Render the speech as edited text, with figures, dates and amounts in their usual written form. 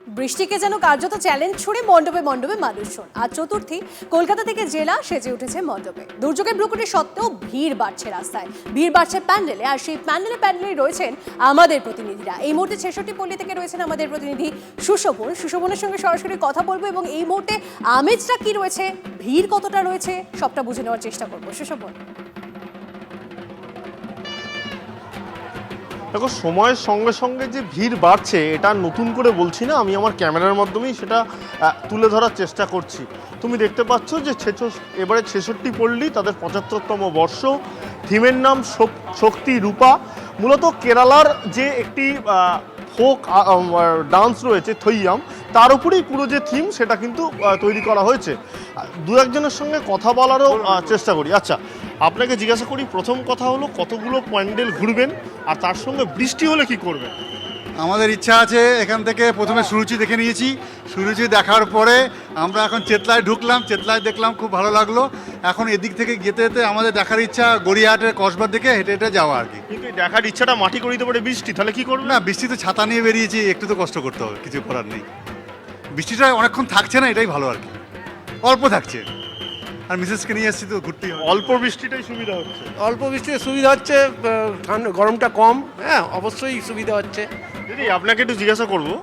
বৃষ্টিকে যেন কার্যত চ্যালেঞ্জ ছুড়ে মণ্ডপে মণ্ডপে মানুষজন। আজ চতুর্থী, কলকাতা থেকে জেলা সেজে উঠেছে মণ্ডপে। দুর্যোগের প্রকৃতি সত্ত্বেও ভিড় বাড়ছে রাস্তায়, ভিড় বাড়ছে প্যান্ডেলে, আর সেই প্যান্ডেলে রয়েছেন আমাদের প্রতিনিধিরা। এই মুহূর্তে ৬৬ পল্লী থেকে রয়েছেন আমাদের প্রতিনিধি সুশোভনের সঙ্গে সরাসরি কথা বলবো এবং এই মুহূর্তে আমেজটা কি রয়েছে, ভিড় কতটা রয়েছে, সবটা বুঝে নেওয়ার চেষ্টা করবো। সুশোভন, দেখো, সময়ের সঙ্গে সঙ্গে যে ভিড় বাড়ছে এটা নতুন করে বলছি না, আমি আমার ক্যামেরার মাধ্যমেই সেটা তুলে ধরার চেষ্টা করছি। তুমি দেখতে পাচ্ছ যে এবারে ৬৬ পল্লী তাদের ৭৫তম বর্ষ, থিমের নাম শক্তি রূপা। মূলত কেরালার যে একটি ফোক ডান্স রয়েছে থইয়াম, তার উপরেই পুরো যে থিম সেটা কিন্তু তৈরি করা হয়েছে। দু একজনের সঙ্গে কথা বলারও চেষ্টা করি। আচ্ছা, আপনাকে জিজ্ঞাসা করি, প্রথম কথা হলো কতগুলো প্যান্ডেল ঘুরবেন, আর তার সঙ্গে বৃষ্টি হলে কি করবেন? আমাদের ইচ্ছা আছে, এখান থেকে প্রথমে সুরুচি দেখে নিয়েছি, সুরুচি দেখার পরে আমরা এখন চেতলায় ঢুকলাম, চেতলায় দেখলাম খুব ভালো লাগলো। এখন এদিক থেকে যেতে যেতে আমাদের দেখার ইচ্ছা গড়িয়াহাটের কসবার দিকে হেঁটে হেঁটে যাওয়া আর কি। কিন্তু দেখার ইচ্ছাটা মাটি করে দিতে পারে বৃষ্টি, তাহলে কি করবেন? না, বৃষ্টিতে ছাতা নিয়ে বেরিয়েছি, একটু তো কষ্ট করতে হবে, কিছু করার নেই। বৃষ্টিটা অনেকক্ষণ থাকছে না, এটাই ভালো আর কি, অল্প থাকছে। আর মিসেসকে নিয়ে এসেছি তো ঘুরতেই হবে। অল্প বৃষ্টিটাই সুবিধা হচ্ছে। অল্প বৃষ্টিতে সুবিধা হচ্ছে, ঠান্ডা গরমটা কম, হ্যাঁ অবশ্যই সুবিধা হচ্ছে। দিদি, আপনাকে একটু জিজ্ঞাসা করবো,